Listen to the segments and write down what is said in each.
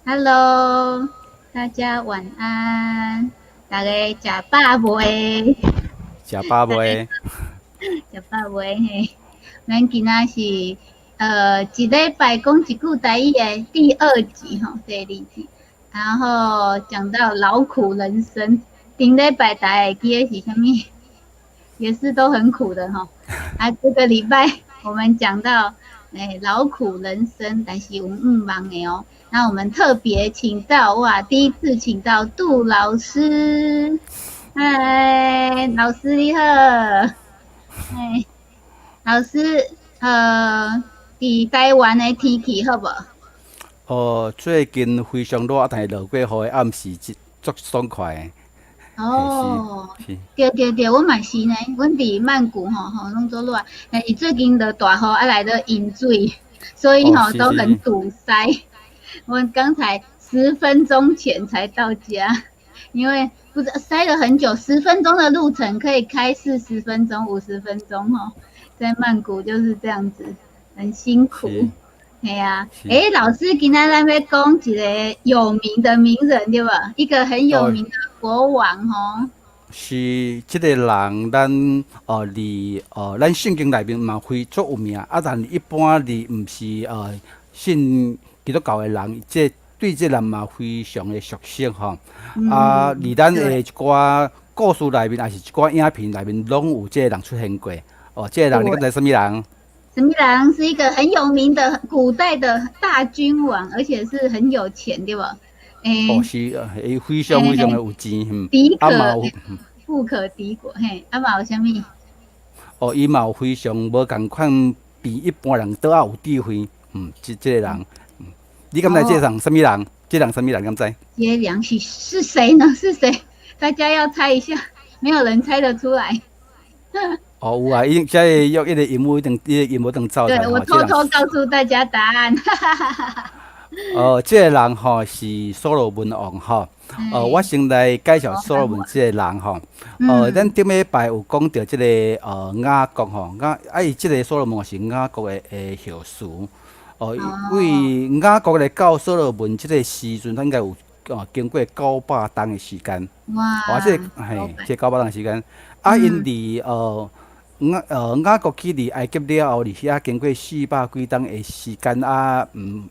Hello，大家晚安。大家食饱未？食饱大未？家食饱未？嘿，咱今仔是一礼拜讲一句台语的第二集吼，第二集。然后讲到劳苦人生，顶礼拜大家会记得是啥物？也是都很苦的哈。啊，这个礼拜我们讲到，劳苦人生，但是我们忙的哦。那我们特别请到哇，第一次请到杜老师，嗨，老师你好，哎，老师，伫台湾的天气好不？最近非常热，但是落过雨的暗时足爽快的。嘿，是哦，是，对对对，我嘛是呢，阮伫曼谷吼拢做热，但是最近的大雨啊来的饮水，所以是都很是，堵塞。我刚才10分钟前才到家，因为不是塞了很久，10分钟的路程可以开40分钟、50分钟在曼谷就是这样子，很辛苦。是系啊，是，老师今仔咱要讲一个有名的名人对吧？一个很有哦，名的国王是即个人，咱圣经内面嘛非足有名，但一般毋是信基督教的人，对即人嘛非常的熟悉吼。咱的对，一寡故事内面，还是一寡影片内面，拢有即个人出现过。即个人你敢对，知什么人？沈弥郎是一个很有名的古代的大君王，而且是很有钱，对吧？诶是伊非常非常的诶，有钱，敌可嘛有，富可敌国，嘿，嘛有啥物？伊嘛有非常无共款，比一般人倒也有智慧，即个人，你敢知即个哦，人什么人？即个人什么人敢知？接良是谁呢？是谁？大家要猜一下，没有人猜得出来。有啊，伊即个约一个荧幕一定走出对，来吼，即个人，我偷偷告诉大家答案，哈哈哈哈哈。即个人是所罗门王吼。我哎，先来介绍哦，所罗门即个人吼。咱嗯，顶礼拜有讲到即个雅各吼，伊即个所罗门是雅各的后嗣。哦，为雅各来到所罗门即个时阵，他应该有经过900年的时间。哇，即个900年的时间，因嗯，伫雅各去伫埃及了后，伫遐经过400几冬的时间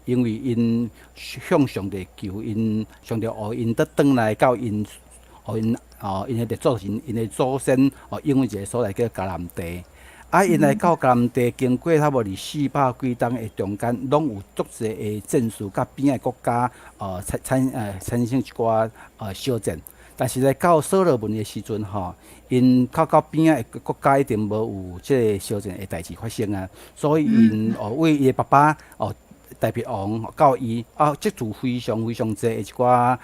因为因向上帝求因，上帝互因得转来到互因因的祖先，因的祖先因为一个所在叫迦南地。因来到迦南地，经过差不多400几冬的中间，拢有足侪的战事，甲边仔国家产生一寡小战。但是来到所罗门的时阵因到边仔的国家一定无有即个小战的代志发生啊，所以因为伊的爸爸大鼻王到伊积聚非常非常济的一寡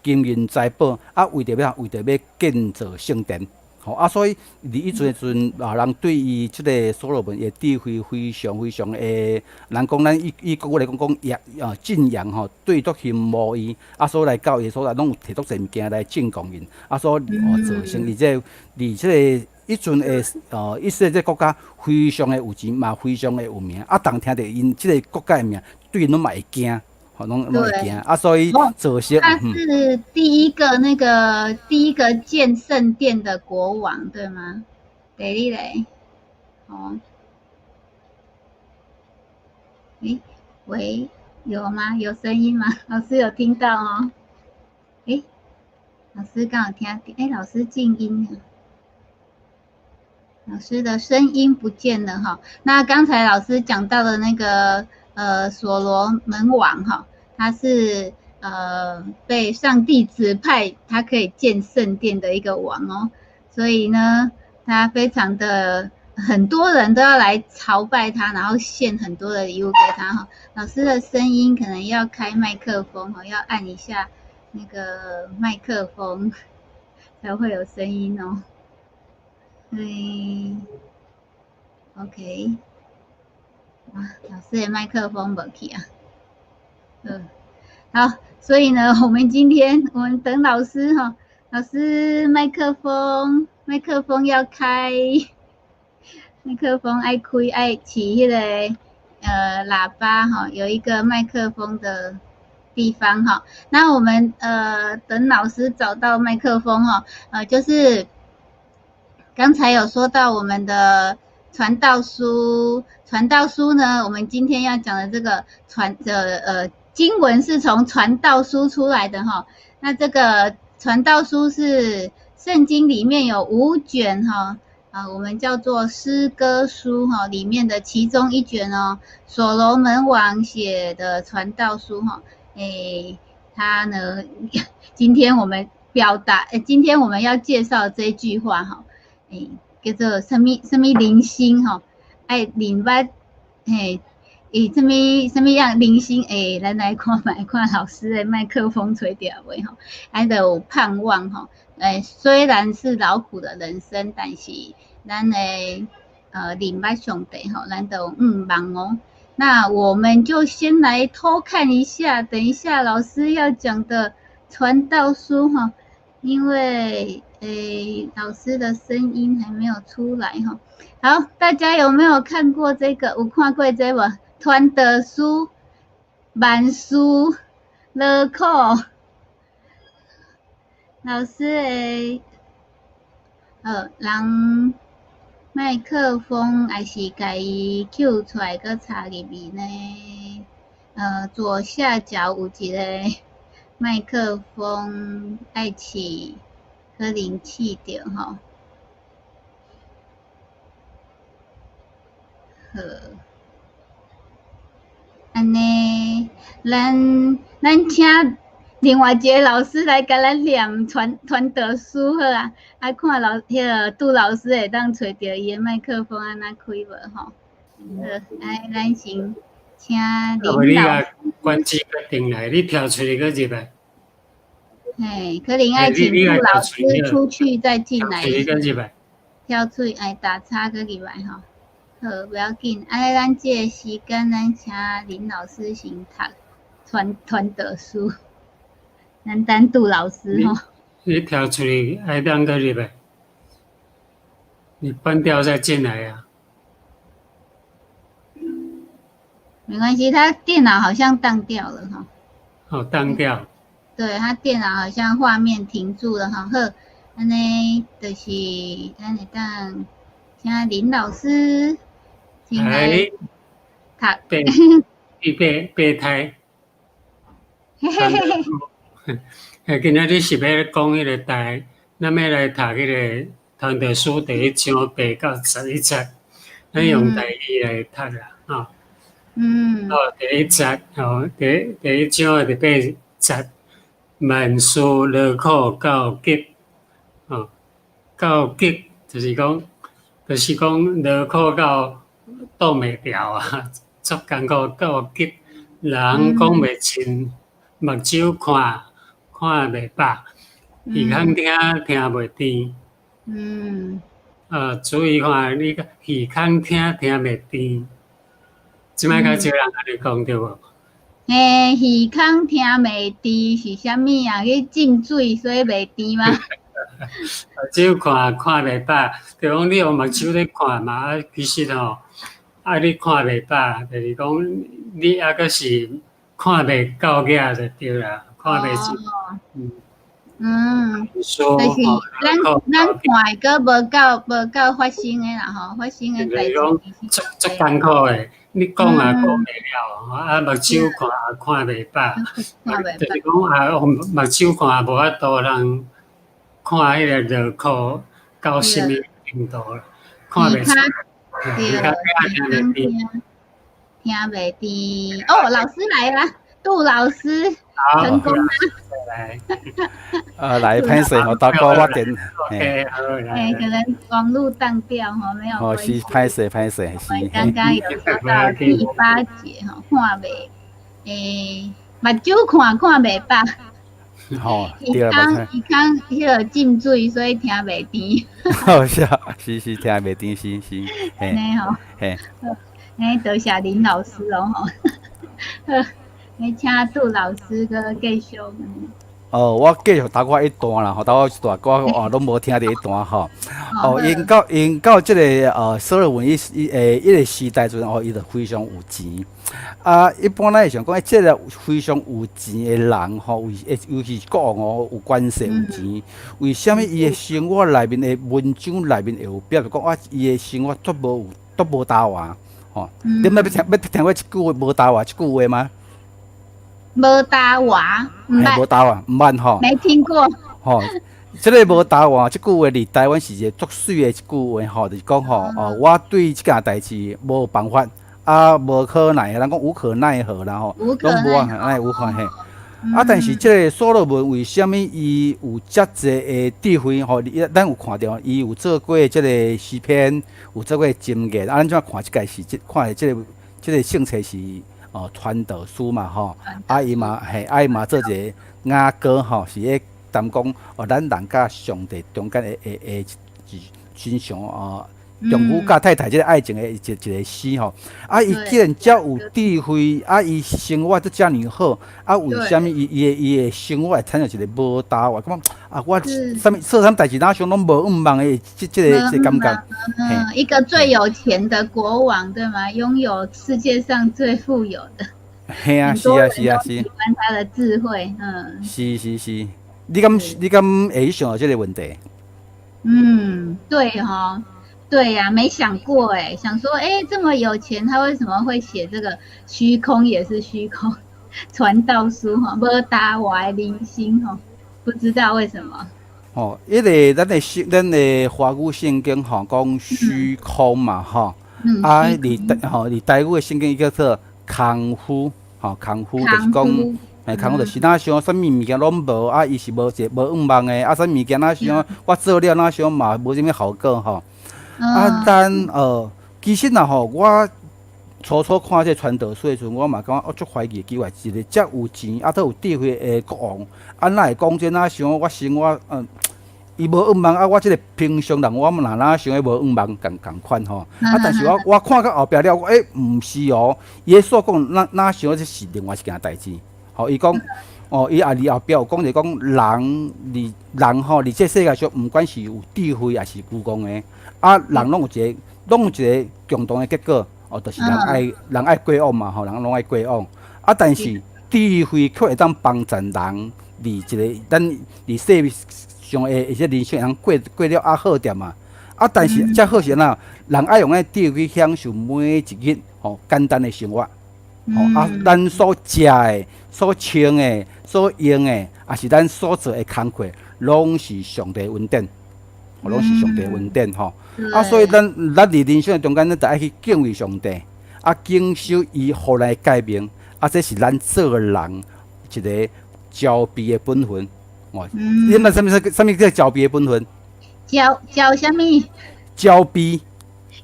金银财宝为着要建造圣殿。所以伫以前的时阵人对伊即个所罗门的智慧非常非常的，人讲咱以国语来讲敬仰对足羡慕伊，所以来到伊所在拢有摕足侪物件来敬奉因，所以造成伫即个以前的以色列国家非常的有钱，嘛非常的有名，当听着因即个国家的名，对因拢嘛会惊，拢会对，惊，所以哦，造成他是第一个建圣殿的国王，对吗？第一嘞，哦，诶，喂，有吗？有声音吗？老师有听到哦？诶，老师刚好听到，老师静音了。老师的声音不见了哈。那刚才老师讲到的那个所罗门王哈，他是被上帝指派，他可以建圣殿的一个王哦。所以呢，他非常的很多人都要来朝拜他，然后献很多的礼物给他哈。老师的声音可能要开麦克风哈，要按一下那个麦克风才会有声音哦。对，OK，哇，老师的麦克风没去啊，嗯，好，所以呢，我们等老师哈，老师麦克风要开，麦克风爱开爱起迄个喇叭哈，有一个麦克风的地方哈。那我们等老师找到麦克风哈，就是刚才有说到我们的传道书，传道书呢，我们今天要讲的这个经文是从传道书出来的哈。那这个传道书是圣经里面有5卷哈，我们叫做诗歌书哈，里面的其中一卷哦，所罗门王写的传道书哈。他呢，今天我们今天我们要介绍这句话哈，叫做什么灵心哈，爱灵捌什么样灵心咱来看老师的麦克风吹掉未哈，还有盼望哈，虽然是劳苦的人生，但是咱的灵捌上帝哈，咱都望哦。那我们就先来偷看一下，等一下老师要讲的传道书哈，因为老师的声音还没有出来哈。好，大家有没有看过这个？有看过这个传道书、万事乐苦？老师人麦克风还是家己揪出来，搁插入面呢？左下角有一个麦克风，爱起可能试着吼。好，安尼，咱请另外一个老师来甲咱念传道书好啊，看杜老师会当找到伊的麦克风安那开无吼？好，咱先请林老师。关机决定来，你跳出去个入来。可能爱请杜老师出去再进来。跳出去打叉个入来吼。好，不要紧。咱这个时间，咱请林老师先读传道书。咱等杜老师吼。你跳出去爱当个入来，你关掉再进来呀。没关系，他电脑好像当掉了哈。哦，当掉。对，他电脑好像画面停住了哈。好，安尼就是咱会当请林老师先来读。备胎。今仔日是要讲迄个台，咱要来读迄个传道书第1章8到11节，咱用台语来读啦，吼。第1节，第1章的第8节，万事乐苦到极，到极就是讲乐苦到挡袂牢啊，足艰苦到极，人讲袂清，目睭看袂饱，耳孔听袂甜。注意看，你耳孔听袂甜。即摆较少人安尼讲对无？耳孔听袂甜是啥物啊？去浸水所以袂甜吗？目睭看袂饱，就讲你用目睭咧看嘛，其实吼，你看袂饱，就是讲你阁是看袂够额就对啦，看袂清。就是咱看个无够发生诶啦吼，发生诶代志足艰苦诶。你讲也讲袂了，目睭看袂饱，就是讲目睭看无法度通看迄个乐苦到什么程度啦，看袂出。听袂甜。哦，老师来啦，杜老师成功啦！来歹势吼，大哥我电。可能网络当掉吼，没有关系。是歹势，是。刚刚有说到第8节吼，看袂，目睭看袂饱。吼，耳孔迄个浸水，所以听袂甜。好笑，是听袂甜，是。安尼吼，多谢林老师哦吼。请杜老师个继续。我继续答我一段啦，答我一段，我拢无听第一段吼。因到即个所罗门迄个时代阵，伊就非常有钱。一般咱会想讲，即个非常有钱的人吼，尤其是国王有关系有钱，为什么伊的生活内面的文章内面会有表示讲伊的生活足无达话吼？你要听过一句话无达话这句话吗？无达话，无达话，毋捌吼。没听过。吼，即个无达话，即句话伫台湾是一个足水的一句话吼，就是讲吼，我对即件代志无办法，无可奈何，人讲无可奈何啦吼，拢无可嘿。但是即个所罗门为虾米伊有遮济的智慧吼？咱有看到伊有做过即个诗篇，有做过箴言，咱怎看即个是看即个性质是。传道书嘛吼，伊嘛做一个雅歌吼，是咧谈讲咱人甲上帝中间的真相丈夫甲太太即个爱情的一个诗吼。伊既然遮有智慧，伊生活都遮尔好，为虾米伊的生活会产生一个无达话？感觉我做啥代志哪想拢无愿望的这个感觉。一个最有钱的国王对吗？拥有世界上最富有的。是啊，喜欢他的智慧，是。你敢会想到这个问题？对哈。对呀，没想过想说这么有钱，他为什么会写这个虚空也是虚空传道书哈？无达话零星哈，不知道为什么。因为咱的华语圣经吼讲虚空嘛吼，伫台语的圣经叫做空虚空虚就是讲，空虚就是哪想啥物物件拢无，伊是无愿望的，啥物件哪想我做了哪想嘛无啥物效果吼。其实呐吼，我初看这传道书的时阵，我嘛感觉足怀疑奇怪，一个遮有钱都有智慧的国王，哪会讲这哪想我生活伊无愿望我这个平常人，我哪想无愿望共款吼。但是我看到后壁了，毋是哦，伊所讲哪想这是另外一件代志。伊讲伊伫后壁有讲就讲人吼，伫这世界上，毋管是有智慧还是愚公的，人拢有一个共同的结果，就是人爱过往嘛，人拢爱过往。但是智慧却会当帮助人，咱伫世上的一些人生会当过了好点嘛。但是遮好是哪，人爱用个智慧享受每一日简单的生活。咱所食的、所穿的、所用的，也是咱所做的工课，拢是上帝恩典，拢是上帝恩典吼。所以咱伫人生中间，咱就爱去敬畏上帝，经受伊互来改变，这是咱做人一个交臂的本分。你们什么叫交臂的本分？交什么？交臂，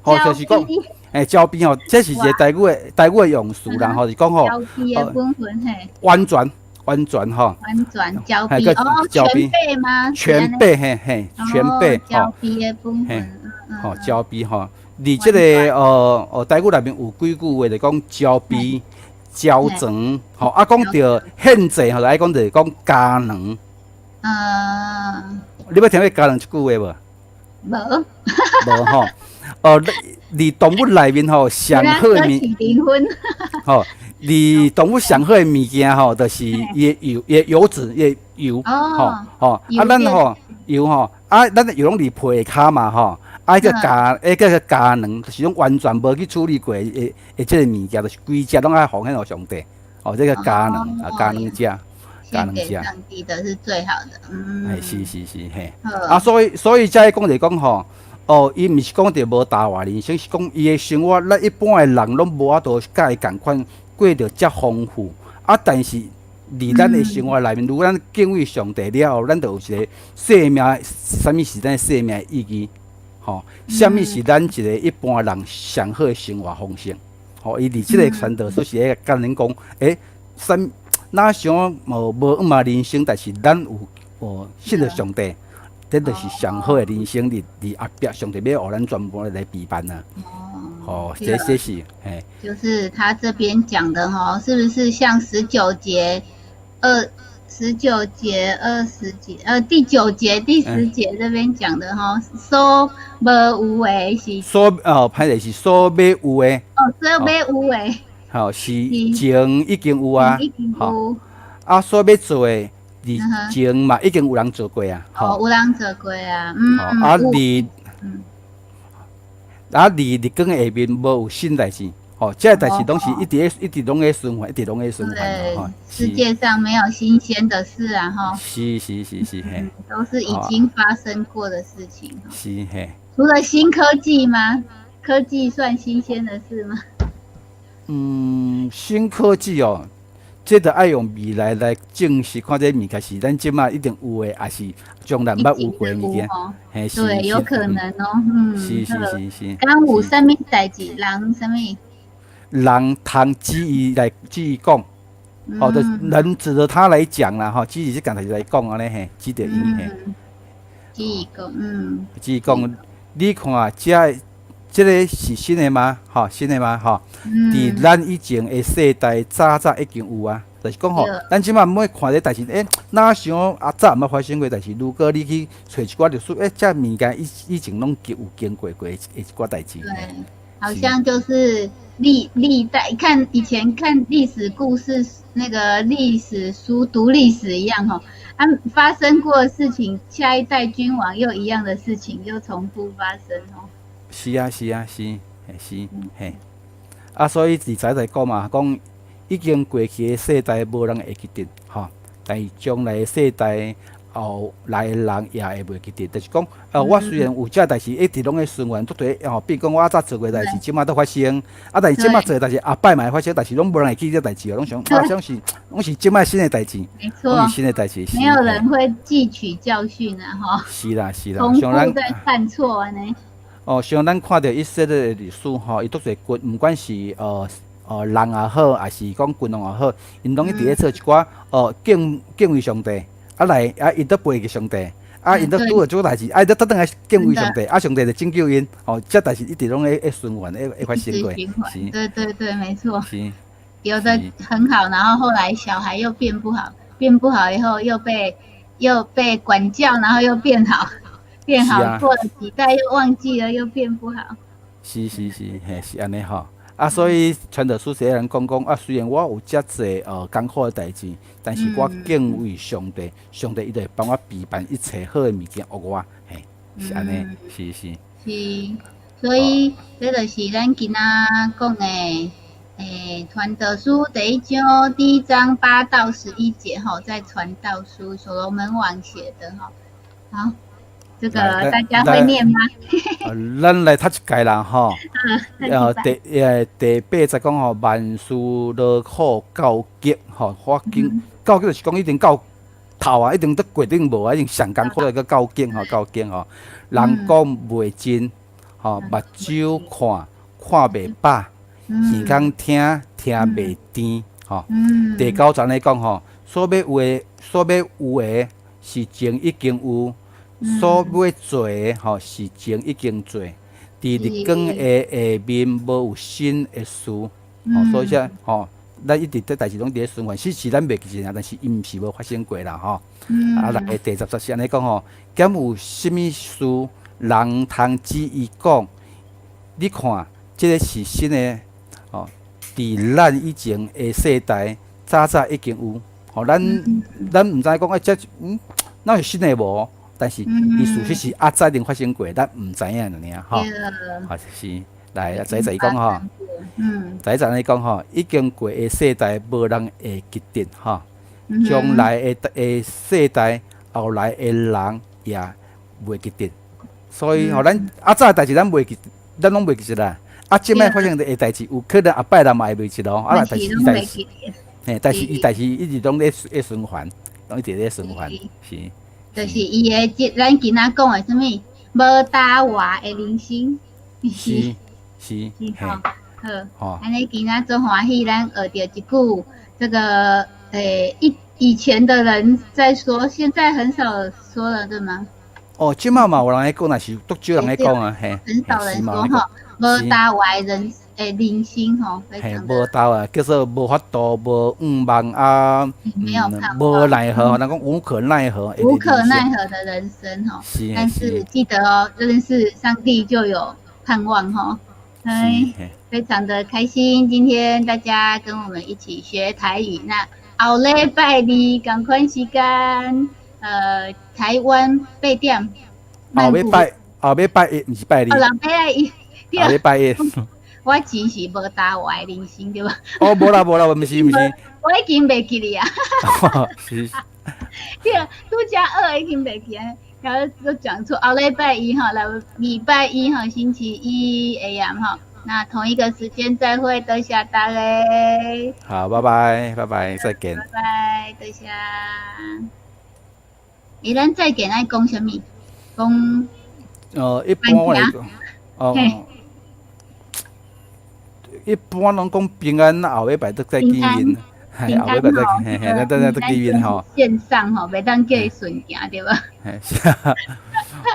就是讲。交臂这是一个台语的用词啦，是讲交臂的本分完全吼。完全交臂全背吗？全背全背交臂的本分。交臂伫这个台语内面有几句话，就讲交臂、交长讲到现在来讲就是讲佳能。你捌听过佳能这句话无？无吼。伫动物内面上好的伫动物上好的物件就是伊的油脂，伊的油咱油咱的油拢伫皮骹嘛叫佳能，就是种完全无去处理过的这个物件，就是规只拢爱奉献给上帝。这个佳能佳能食。献给上帝的是最好的。是嘿。所以才讲就讲伊毋是讲着无达话人生，是讲伊的生活，咱一般的人拢无法度甲伊共款过着遮丰富。但是伫咱的生活内面，如果咱敬畏上帝了后，咱就有一个生命，啥物是咱生命的意义？啥物是咱一个一般人上好的生活方式？伊伫即个传道书是咧甲恁讲，哪想无愿人生，但是咱有信着上帝。这就是上好的人生，伫后壁上帝要互咱全部来陪伴啊！这是就是他这边讲的是不是像19节19节、20节，第9节、第10节这边讲的哈，所无有的是歹势是所要有的，所要有的，是前已经有啊，已经有，所要做的，前嘛已经有人做过啊，有人做过啊，日光下面无有新代志。这代志拢是一直拢在循环，一直拢在循环对，世界上没有新鲜的事啊，哈。是，嘿，都是已经发生过的事情。是嘿。除了新科技吗？科技算新鲜的事吗？新科技这得要用未来来证实，看这物件是咱即马一定有的，还是将来捌有过的物件？嘿，对，有可能是。敢有啥物代志？人啥物？人通指伊讲，就人指着他来讲啦，指伊这件代志来讲安尼嘿，指着伊嘿。指伊讲，指伊讲，你看这个是新的吗？新的吗？伫咱以前的世代早已经有啊，就是讲咱即马每看这代志，哪想早毋捌发生过代志？如果你去找一寡历史，这物件以前拢有经过一寡代志。对，好像就是历代以前看历史故事，那个历史书读历史一样发生过的事情，下一代君王又一样的事情又重复发生是嘿。所以自在讲嘛，讲已经过去的世代无人会记得但是将来的世代后来的人也会袂记得，就是讲我虽然有这代志一直拢在循环，比如讲我早做过代志，即马都发生，但是即马做的代志后摆嘛会发生，但是拢无人会记这代志拢想拢是即马新的代志，没错，拢是新的代志，没有人会记取教训是啦，重复再犯错呢。像咱看到以色列的历史伊都侪军，毋管是人也好，还是讲军人也好，因拢一直咧做一寡敬畏上帝，因都背个上帝，因都拄着这个代志，因都倒来敬畏上帝，上帝就拯救因，这代志一直拢在循环，会发生过，是，对，没错，是，有的很好，然后后来小孩又变不好以后又被管教，然后又变好，过了几代又忘记了，又变不好。是，嘿，是安尼所以传道书有人讲虽然我有遮济艰苦的代志，但是我敬畏上帝，上帝伊就会帮我备办一切好的物件予我，嘿，是安尼，是。是，所以这就是咱今仔讲的传道书第1章8到11节在传道书所罗门王写的好。这个大家会念吗？咱来读一解啦第8节讲万事乐好告急我经告急就是讲一定到头一定都决定无一定上艰苦个告急人讲袂真目睭看袂饱，耳孔听袂甜第9章咧讲所要有的是前已经有。所要做的是前已经做，伫日光的下面无有新的事，所以咱一直这代志拢伫咧循环，是咱袂记得，但是伊毋是无发生过啦来第10节是安尼讲敢有甚物事人通指伊讲？你看，这个是新的伫咱以前的世代早已经有咱毋知讲这哪有新的无？但是，伊事实是早定发生过，咱毋知影尔是来再讲再你讲已经过的世代无人会记得将来的世代后来的人也袂记得，所以咱早的代志咱拢袂记得啦。即摆发生的代志，有可能后摆人嘛会袂记得但是伊代志，但是伊代志一直拢在循环，拢一直在循环，是。就是伊的咱今仔讲的什物无大话的人生，是，好，安尼今仔做欢喜，咱学到一句这个以前的人在说，现在很少说了，对吗？即马嘛有人在讲，但是都少人在讲啊，很少人说无大话的人人生吼，非嘿，常的无斗啊，叫做无法度、无望啊，没有盼无望，奈何，人讲无可奈何的无可人生奈何的人生吼。是但是记得哦，认识上帝就有盼望吼。哎，是，非常的开心，今天大家跟我们一起学台语。那后礼拜二同款时间，台湾8点，后礼拜一，毋是拜二，哦，人拜一，对后礼拜一。我钱是无搭我的人生对吧？哦，无啦，毋是，我已经袂记哩啊。是，对，拄则已经袂记啊。然后就讲出后礼拜一哈，礼拜一哈，星期一 AM 哈，那同一个时间再会，多谢大家。好，拜拜，拜拜，再见。拜拜，多谢。咱再见爱讲什么？讲一般我来讲，嘿一般拢讲平安，后礼拜再见面，嘿，后礼拜再嘿，咱再见面吼。线上吼，袂当叫伊顺行对吧？嘿，是啊。